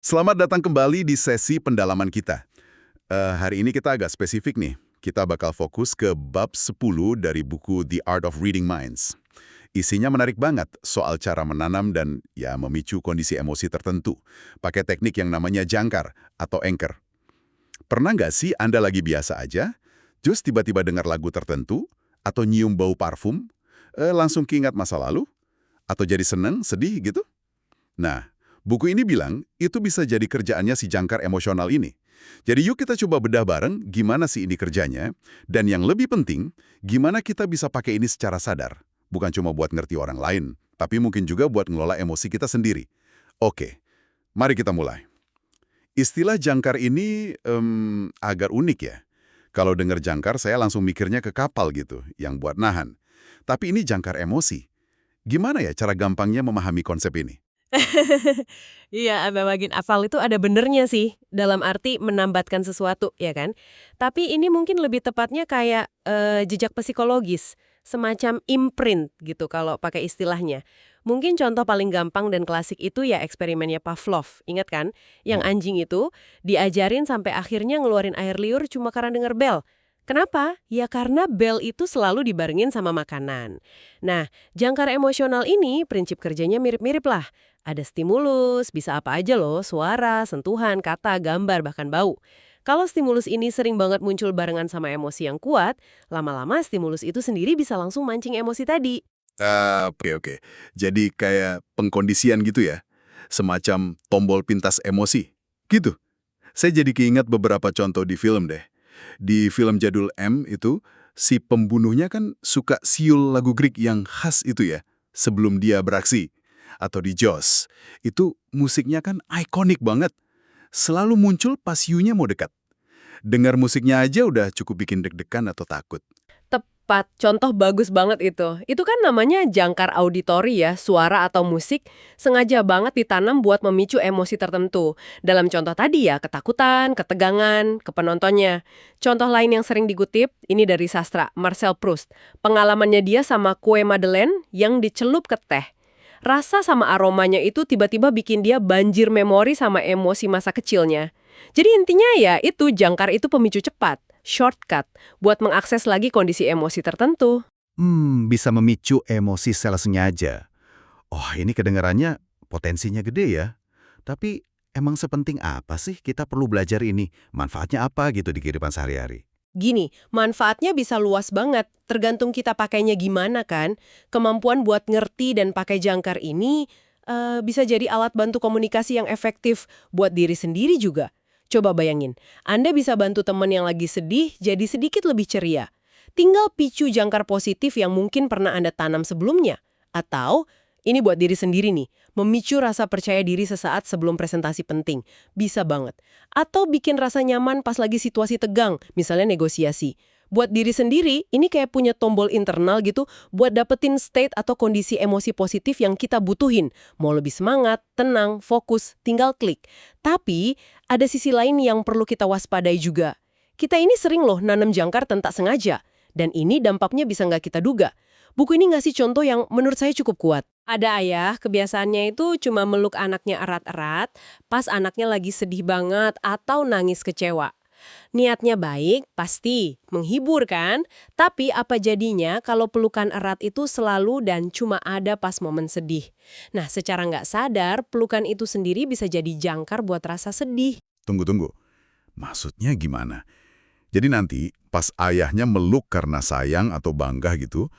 Selamat datang kembali di sesi pendalaman kita. Hari ini kita agak spesifik nih. Kita bakal fokus ke bab 10 dari buku The Art of Reading Minds. Isinya menarik banget soal cara menanam dan ya memicu kondisi emosi tertentu. Pakai teknik yang namanya jangkar atau anchor. Pernah nggak sih Anda lagi biasa aja, just tiba-tiba dengar lagu tertentu, atau nyium bau parfum, langsung keingat masa lalu, atau jadi seneng, sedih gitu? Nah, buku ini bilang itu bisa jadi kerjaannya si jangkar emosional ini. Jadi yuk kita coba bedah bareng gimana sih ini kerjanya, dan yang lebih penting, gimana kita bisa pakai ini secara sadar. Bukan cuma buat ngerti orang lain, tapi mungkin juga buat ngelola emosi kita sendiri. Oke, mari kita mulai. Istilah jangkar ini agak unik ya. Kalau dengar jangkar, saya langsung mikirnya ke kapal gitu, yang buat nahan. Tapi ini jangkar emosi. Gimana ya cara gampangnya memahami konsep ini? Iya, bagian asal itu ada benernya sih, dalam arti menambatkan sesuatu, ya kan? Tapi ini mungkin lebih tepatnya kayak jejak psikologis, semacam imprint gitu kalau pakai istilahnya. Mungkin contoh paling gampang dan klasik itu ya eksperimennya Pavlov, ingat kan? Yang Hmm. anjing itu diajarin sampai akhirnya ngeluarin air liur cuma karena denger bel. Kenapa? Ya karena bel itu selalu dibarengin sama makanan. Nah, jangkar emosional ini prinsip kerjanya mirip-mirip lah. Ada stimulus, bisa apa aja loh, suara, sentuhan, kata, gambar, bahkan bau. Kalau stimulus ini sering banget muncul barengan sama emosi yang kuat, lama-lama stimulus itu sendiri bisa langsung mancing emosi tadi. Oke. Jadi kayak pengkondisian gitu ya? Semacam tombol pintas emosi? Gitu? Saya jadi keingat beberapa contoh di film deh. Di film jadul M itu, si pembunuhnya kan suka siul lagu Greek yang khas itu ya, sebelum dia beraksi. Atau di Jaws, itu musiknya kan ikonik banget. Selalu muncul pas Yu-nya mau dekat. Dengar musiknya aja udah cukup bikin deg-degan atau takut. Tepat, contoh bagus banget itu. Itu kan namanya jangkar auditori ya, suara atau musik sengaja banget ditanam buat memicu emosi tertentu. Dalam contoh tadi ya, ketakutan, ketegangan, ke penontonnya. Contoh lain yang sering dikutip, ini dari sastra, Marcel Proust. Pengalamannya dia sama kue Madeleine yang dicelup ke teh. Rasa sama aromanya itu tiba-tiba bikin dia banjir memori sama emosi masa kecilnya. Jadi intinya ya itu jangkar itu pemicu cepat, shortcut, buat mengakses lagi kondisi emosi tertentu. Bisa memicu emosi secara sengaja. Oh, ini kedengarannya potensinya gede ya. Tapi emang sepenting apa sih kita perlu belajar ini? Manfaatnya apa gitu di kehidupan sehari-hari? Gini, manfaatnya bisa luas banget, tergantung kita pakainya gimana kan. Kemampuan buat ngerti dan pakai jangkar ini bisa jadi alat bantu komunikasi yang efektif buat diri sendiri juga. Coba bayangin, Anda bisa bantu teman yang lagi sedih jadi sedikit lebih ceria. Tinggal picu jangkar positif yang mungkin pernah Anda tanam sebelumnya. Atau, ini buat diri sendiri nih, memicu rasa percaya diri sesaat sebelum presentasi penting. Bisa banget. Atau bikin rasa nyaman pas lagi situasi tegang, misalnya negosiasi. Buat diri sendiri, ini kayak punya tombol internal gitu buat dapetin state atau kondisi emosi positif yang kita butuhin. Mau lebih semangat, tenang, fokus, tinggal klik. Tapi, ada sisi lain yang perlu kita waspadai juga. Kita ini sering loh nanam jangkar tanpa sengaja. Dan ini dampaknya bisa nggak kita duga. Buku ini ngasih contoh yang menurut saya cukup kuat. Ada ayah, kebiasaannya itu cuma meluk anaknya erat-erat pas anaknya lagi sedih banget atau nangis kecewa. Niatnya baik, pasti menghibur kan? Tapi apa jadinya kalau pelukan erat itu selalu dan cuma ada pas momen sedih? Nah, secara nggak sadar, pelukan itu sendiri bisa jadi jangkar buat rasa sedih. Tunggu. Maksudnya gimana? Jadi nanti pas ayahnya meluk karena sayang atau bangga gitu,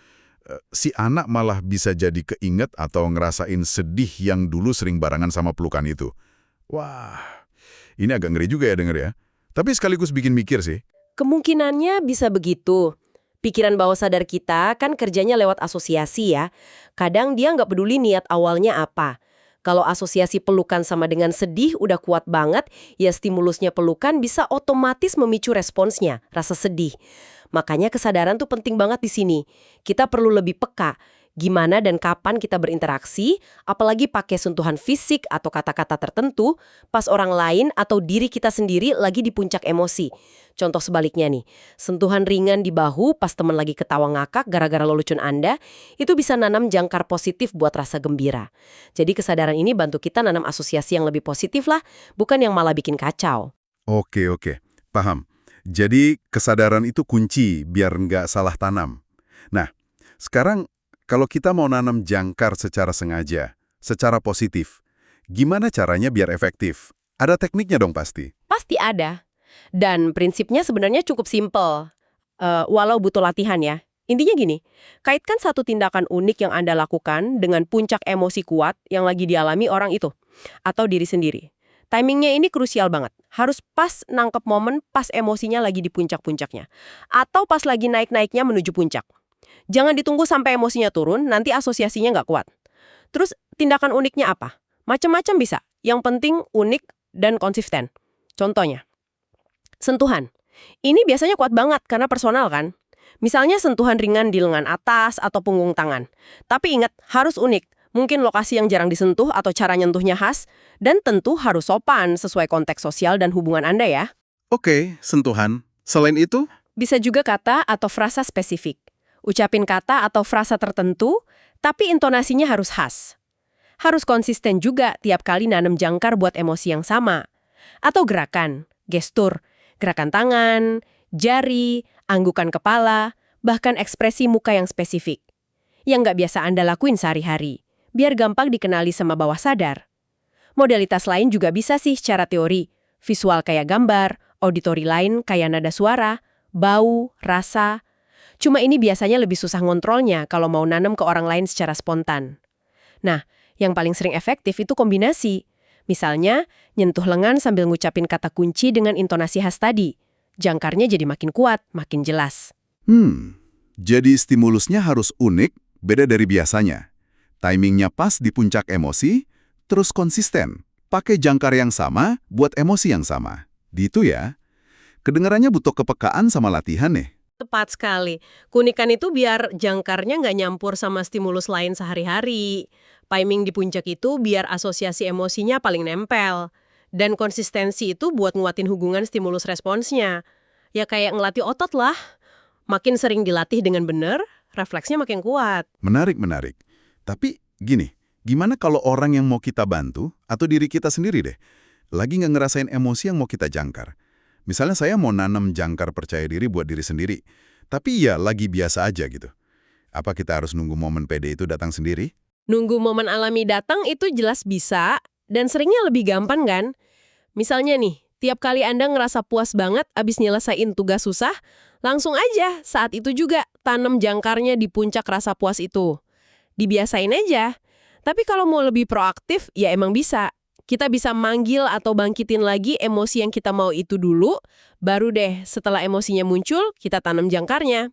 si anak malah bisa jadi keinget atau ngerasain sedih yang dulu sering barengan sama pelukan itu. Wah, ini agak ngeri juga ya denger ya. Tapi sekaligus bikin mikir sih. Kemungkinannya bisa begitu. Pikiran bawah sadar kita kan kerjanya lewat asosiasi ya. Kadang dia nggak peduli niat awalnya apa. Kalau asosiasi pelukan sama dengan sedih udah kuat banget, ya stimulusnya pelukan bisa otomatis memicu responsnya, rasa sedih. Makanya kesadaran tuh penting banget di sini. Kita perlu lebih peka. Gimana dan kapan kita berinteraksi, apalagi pakai sentuhan fisik atau kata-kata tertentu, pas orang lain atau diri kita sendiri lagi di puncak emosi. Contoh sebaliknya nih, sentuhan ringan di bahu pas teman lagi ketawa ngakak gara-gara lelucon Anda, itu bisa nanam jangkar positif buat rasa gembira. Jadi kesadaran ini bantu kita nanam asosiasi yang lebih positif lah, bukan yang malah bikin kacau. Oke, paham. Jadi kesadaran itu kunci biar nggak salah tanam. Nah, sekarang kalau kita mau nanam jangkar secara sengaja, secara positif, gimana caranya biar efektif? Ada tekniknya dong pasti. Pasti ada. Dan prinsipnya sebenarnya cukup simpel. Walau butuh latihan ya. Intinya gini, kaitkan satu tindakan unik yang Anda lakukan dengan puncak emosi kuat yang lagi dialami orang itu. Atau diri sendiri. Timingnya ini krusial banget. Harus pas nangkep momen pas emosinya lagi di puncak-puncaknya. Atau pas lagi naik-naiknya menuju puncak. Jangan ditunggu sampai emosinya turun, nanti asosiasinya nggak kuat. Terus tindakan uniknya apa? Macam-macam bisa. Yang penting unik dan konsisten. Contohnya, sentuhan. Ini biasanya kuat banget karena personal kan? Misalnya sentuhan ringan di lengan atas atau punggung tangan. Tapi ingat, harus unik. Mungkin lokasi yang jarang disentuh atau cara nyentuhnya khas. Dan tentu harus sopan sesuai konteks sosial dan hubungan Anda ya. Oke, sentuhan. Selain itu? Bisa juga kata atau frasa spesifik. Ucapin kata atau frasa tertentu, tapi intonasinya harus khas. Harus konsisten juga tiap kali nanam jangkar buat emosi yang sama. Atau gerakan, gestur, gerakan tangan, jari, anggukan kepala, bahkan ekspresi muka yang spesifik. Yang nggak biasa Anda lakuin sehari-hari, biar gampang dikenali sama bawah sadar. Modalitas lain juga bisa sih secara teori. Visual kayak gambar, auditori lain kayak nada suara, bau, rasa. Cuma ini biasanya lebih susah ngontrolnya kalau mau nanam ke orang lain secara spontan. Nah, yang paling sering efektif itu kombinasi. Misalnya, nyentuh lengan sambil ngucapin kata kunci dengan intonasi khas tadi. Jangkarnya jadi makin kuat, makin jelas. Jadi stimulusnya harus unik, beda dari biasanya. Timingnya pas di puncak emosi, terus konsisten. Pakai jangkar yang sama buat emosi yang sama. Gitu ya. Kedengarannya butuh kepekaan sama latihan nih. Tepat sekali. Keunikan itu biar jangkarnya nggak nyampur sama stimulus lain sehari-hari. Timing di puncak itu biar asosiasi emosinya paling nempel. Dan konsistensi itu buat nguatin hubungan stimulus responsnya. Ya kayak ngelatih otot lah. Makin sering dilatih dengan benar, refleksnya makin kuat. Menarik. Tapi gini, gimana kalau orang yang mau kita bantu, atau diri kita sendiri deh, lagi nggak ngerasain emosi yang mau kita jangkar? Misalnya saya mau nanam jangkar percaya diri buat diri sendiri, tapi ya lagi biasa aja gitu. Apa kita harus nunggu momen pede itu datang sendiri? Nunggu momen alami datang itu jelas bisa, dan seringnya lebih gampang kan? Misalnya nih, tiap kali Anda ngerasa puas banget abis nyelesain tugas susah, langsung aja saat itu juga tanam jangkarnya di puncak rasa puas itu. Dibiasain aja. Tapi kalau mau lebih proaktif, ya emang bisa. Kita bisa manggil atau bangkitin lagi emosi yang kita mau itu dulu, baru deh setelah emosinya muncul, kita tanam jangkarnya.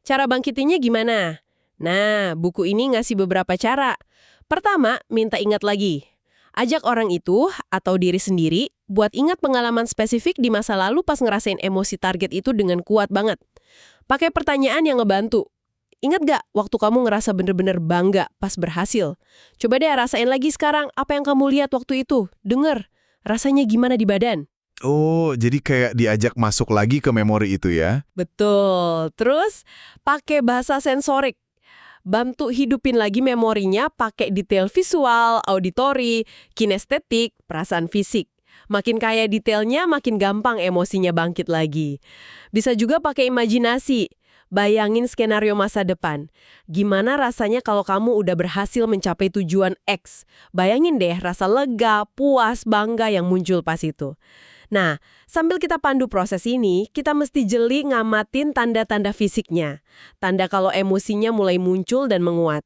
Cara bangkitinnya gimana? Nah, buku ini ngasih beberapa cara. Pertama, minta ingat lagi. Ajak orang itu atau diri sendiri buat ingat pengalaman spesifik di masa lalu pas ngerasain emosi target itu dengan kuat banget. Pakai pertanyaan yang ngebantu. Ingat gak waktu kamu ngerasa bener-bener bangga pas berhasil? Coba deh rasain lagi sekarang apa yang kamu lihat waktu itu. Dengar, rasanya gimana di badan? Oh, jadi kayak diajak masuk lagi ke memori itu ya? Betul. Terus, pakai bahasa sensorik. Bantu hidupin lagi memorinya pakai detail visual, auditori, kinestetik, perasaan fisik. Makin kaya detailnya, makin gampang emosinya bangkit lagi. Bisa juga pakai imajinasi. Bayangin skenario masa depan. Gimana rasanya kalau kamu udah berhasil mencapai tujuan X? Bayangin deh rasa lega, puas, bangga yang muncul pas itu. Nah, sambil kita pandu proses ini, kita mesti jeli ngamatin tanda-tanda fisiknya. Tanda kalau emosinya mulai muncul dan menguat.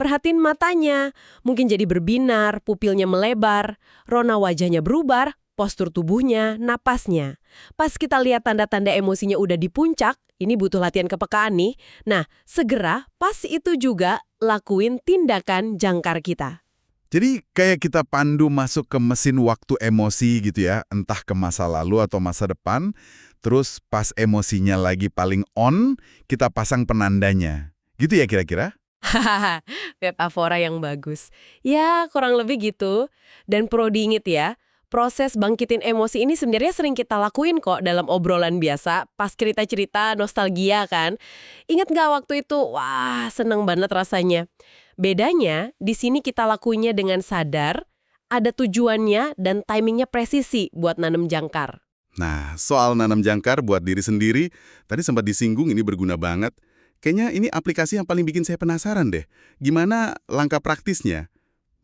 Perhatiin matanya, mungkin jadi berbinar, pupilnya melebar, rona wajahnya berubah, postur tubuhnya, napasnya. Pas kita lihat tanda-tanda emosinya udah di puncak, ini butuh latihan kepekaan nih. Nah, segera pas itu juga lakuin tindakan jangkar kita. Jadi kayak kita pandu masuk ke mesin waktu emosi gitu ya, entah ke masa lalu atau masa depan, terus pas emosinya lagi paling on, kita pasang penandanya. Gitu ya kira-kira? Hahaha, metafora yang bagus. Ya, kurang lebih gitu. Dan perlu diingat ya, Proses bangkitin emosi ini sebenarnya sering kita lakuin kok dalam obrolan biasa, pas cerita-cerita nostalgia kan. Ingat nggak waktu itu? Wah, seneng banget rasanya. Bedanya, di sini kita lakuinnya dengan sadar, ada tujuannya dan timingnya presisi buat nanem jangkar. Nah, soal nanam jangkar buat diri sendiri, tadi sempat disinggung ini berguna banget. Kayaknya ini aplikasi yang paling bikin saya penasaran deh. Gimana langkah praktisnya?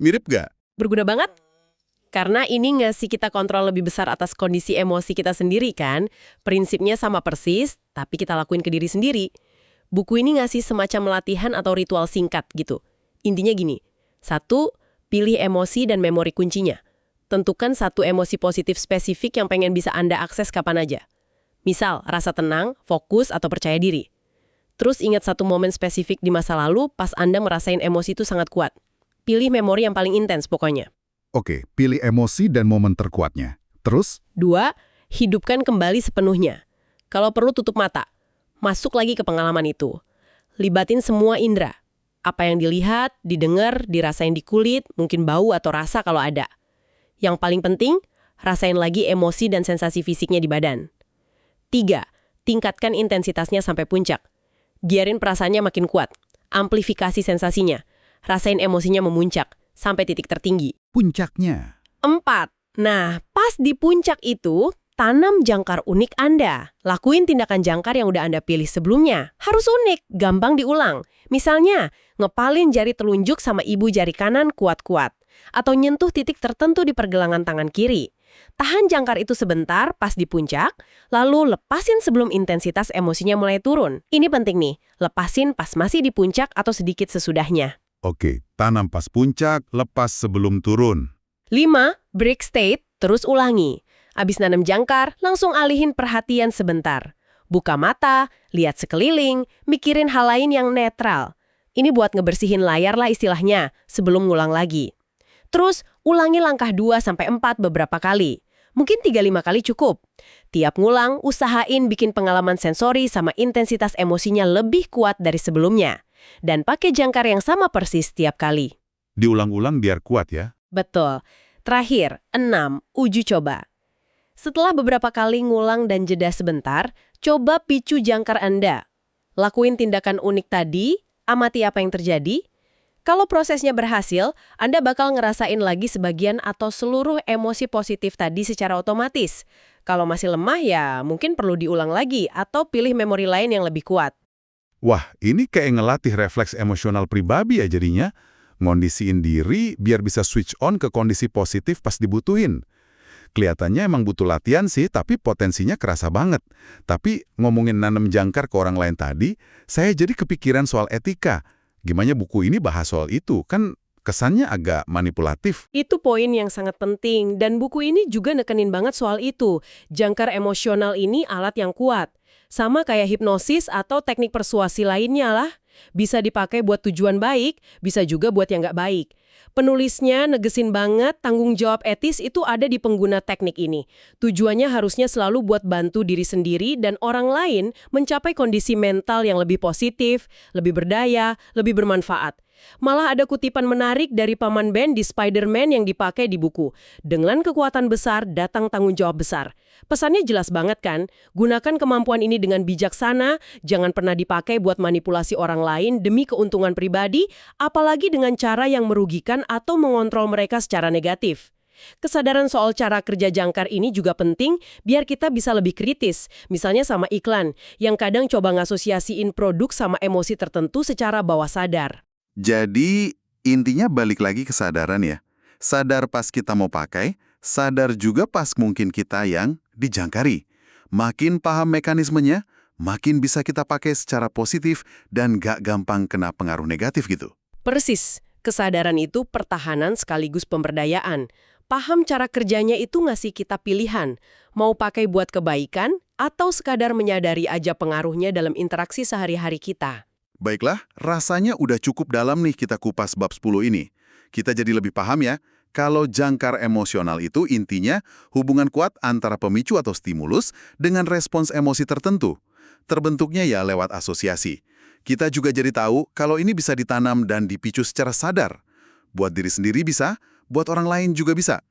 Mirip nggak? Berguna banget? Karena ini ngasih kita kontrol lebih besar atas kondisi emosi kita sendiri kan. Prinsipnya sama persis, tapi kita lakuin ke diri sendiri. Buku ini ngasih semacam latihan atau ritual singkat gitu. Intinya gini, 1, pilih emosi dan memori kuncinya. Tentukan 1 emosi positif spesifik yang pengen bisa Anda akses kapan aja. Misal, rasa tenang, fokus, atau percaya diri. Terus ingat 1 momen spesifik di masa lalu pas Anda merasain emosi itu sangat kuat. Pilih memori yang paling intens pokoknya. Oke, pilih emosi dan momen terkuatnya. Terus? 2, hidupkan kembali sepenuhnya. Kalau perlu tutup mata. Masuk lagi ke pengalaman itu. Libatin semua indera. Apa yang dilihat, didengar, dirasain di kulit, mungkin bau atau rasa kalau ada. Yang paling penting, rasain lagi emosi dan sensasi fisiknya di badan. 3, tingkatkan intensitasnya sampai puncak. Biarin perasaannya makin kuat. Amplifikasi sensasinya. Rasain emosinya memuncak sampai titik tertinggi. Puncaknya. 4. Nah, pas di puncak itu, tanam jangkar unik Anda. Lakuin tindakan jangkar yang udah Anda pilih sebelumnya. Harus unik, gampang diulang. Misalnya, ngepalin jari telunjuk sama ibu jari kanan kuat-kuat. Atau nyentuh titik tertentu di pergelangan tangan kiri. Tahan jangkar itu sebentar pas di puncak, lalu lepasin sebelum intensitas emosinya mulai turun. Ini penting nih, lepasin pas masih di puncak atau sedikit sesudahnya. Oke, tanam pas puncak, lepas sebelum turun. 5. Break state, terus ulangi. Abis nanam jangkar, langsung alihin perhatian sebentar. Buka mata, lihat sekeliling, mikirin hal lain yang netral. Ini buat ngebersihin layar lah istilahnya, sebelum ngulang lagi. Terus, ulangi langkah 2-4 beberapa kali. Mungkin 3-5 kali cukup. Tiap ngulang, usahain bikin pengalaman sensori sama intensitas emosinya lebih kuat dari sebelumnya. Dan pakai jangkar yang sama persis tiap kali. Diulang-ulang biar kuat ya. Betul. Terakhir, 6. Uji coba. Setelah beberapa kali ngulang dan jeda sebentar, coba picu jangkar Anda. Lakuin tindakan unik tadi, amati apa yang terjadi. Kalau prosesnya berhasil, Anda bakal ngerasain lagi sebagian atau seluruh emosi positif tadi secara otomatis. Kalau masih lemah ya mungkin perlu diulang lagi atau pilih memori lain yang lebih kuat. Wah, ini kayak ngelatih refleks emosional pribadi ya jadinya. Ngondisiin diri biar bisa switch on ke kondisi positif pas dibutuhin. Kelihatannya emang butuh latihan sih, tapi potensinya kerasa banget. Tapi ngomongin nanam jangkar ke orang lain tadi, saya jadi kepikiran soal etika. Gimana buku ini bahas soal itu? Kan kesannya agak manipulatif. Itu poin yang sangat penting, dan buku ini juga nekenin banget soal itu. Jangkar emosional ini alat yang kuat. Sama kayak hipnosis atau teknik persuasi lainnya lah. Bisa dipakai buat tujuan baik, bisa juga buat yang nggak baik. Penulisnya negesin banget tanggung jawab etis itu ada di pengguna teknik ini. Tujuannya harusnya selalu buat bantu diri sendiri dan orang lain mencapai kondisi mental yang lebih positif, lebih berdaya, lebih bermanfaat. Malah ada kutipan menarik dari Paman Ben di Spider-Man yang dipakai di buku. Dengan kekuatan besar, datang tanggung jawab besar. Pesannya jelas banget kan? Gunakan kemampuan ini dengan bijaksana, jangan pernah dipakai buat manipulasi orang lain demi keuntungan pribadi, apalagi dengan cara yang merugikan atau mengontrol mereka secara negatif. Kesadaran soal cara kerja jangkar ini juga penting biar kita bisa lebih kritis, misalnya sama iklan, yang kadang coba ngasosiasiin produk sama emosi tertentu secara bawah sadar. Jadi, intinya balik lagi ke kesadaran ya. Sadar pas kita mau pakai, sadar juga pas mungkin kita yang dijangkari. Makin paham mekanismenya, makin bisa kita pakai secara positif dan gak gampang kena pengaruh negatif gitu. Persis, kesadaran itu pertahanan sekaligus pemberdayaan. Paham cara kerjanya itu ngasih kita pilihan, mau pakai buat kebaikan atau sekadar menyadari aja pengaruhnya dalam interaksi sehari-hari kita. Baiklah, rasanya udah cukup dalam nih kita kupas bab 10 ini. Kita jadi lebih paham ya, kalau jangkar emosional itu intinya hubungan kuat antara pemicu atau stimulus dengan respons emosi tertentu. Terbentuknya ya lewat asosiasi. Kita juga jadi tahu kalau ini bisa ditanam dan dipicu secara sadar. Buat diri sendiri bisa, buat orang lain juga bisa.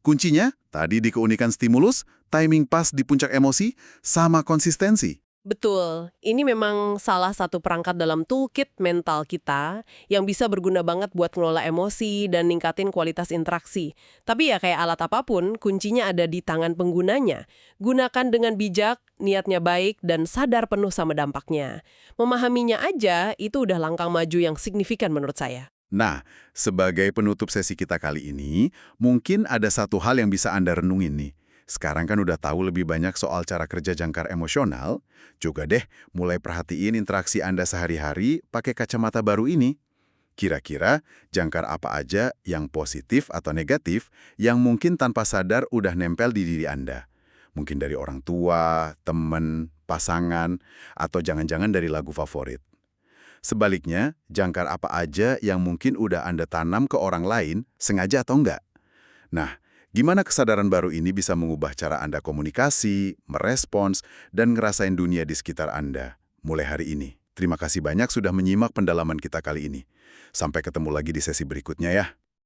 Kuncinya, tadi di keunikan stimulus, timing pas di puncak emosi, sama konsistensi. Betul, ini memang salah satu perangkat dalam toolkit mental kita yang bisa berguna banget buat ngelola emosi dan ningkatin kualitas interaksi. Tapi ya kayak alat apapun, kuncinya ada di tangan penggunanya. Gunakan dengan bijak, niatnya baik, dan sadar penuh sama dampaknya. Memahaminya aja, itu udah langkah maju yang signifikan menurut saya. Nah, sebagai penutup sesi kita kali ini, mungkin ada satu hal yang bisa Anda renungin nih. Sekarang kan udah tahu lebih banyak soal cara kerja jangkar emosional, juga deh mulai perhatiin interaksi Anda sehari-hari pakai kacamata baru ini. Kira-kira jangkar apa aja yang positif atau negatif yang mungkin tanpa sadar udah nempel di diri Anda? Mungkin dari orang tua, temen, pasangan, atau jangan-jangan dari lagu favorit. Sebaliknya, jangkar apa aja yang mungkin udah Anda tanam ke orang lain, sengaja atau enggak? Nah, gimana kesadaran baru ini bisa mengubah cara Anda komunikasi, merespons, dan ngerasain dunia di sekitar Anda mulai hari ini? Terima kasih banyak sudah menyimak pendalaman kita kali ini. Sampai ketemu lagi di sesi berikutnya ya.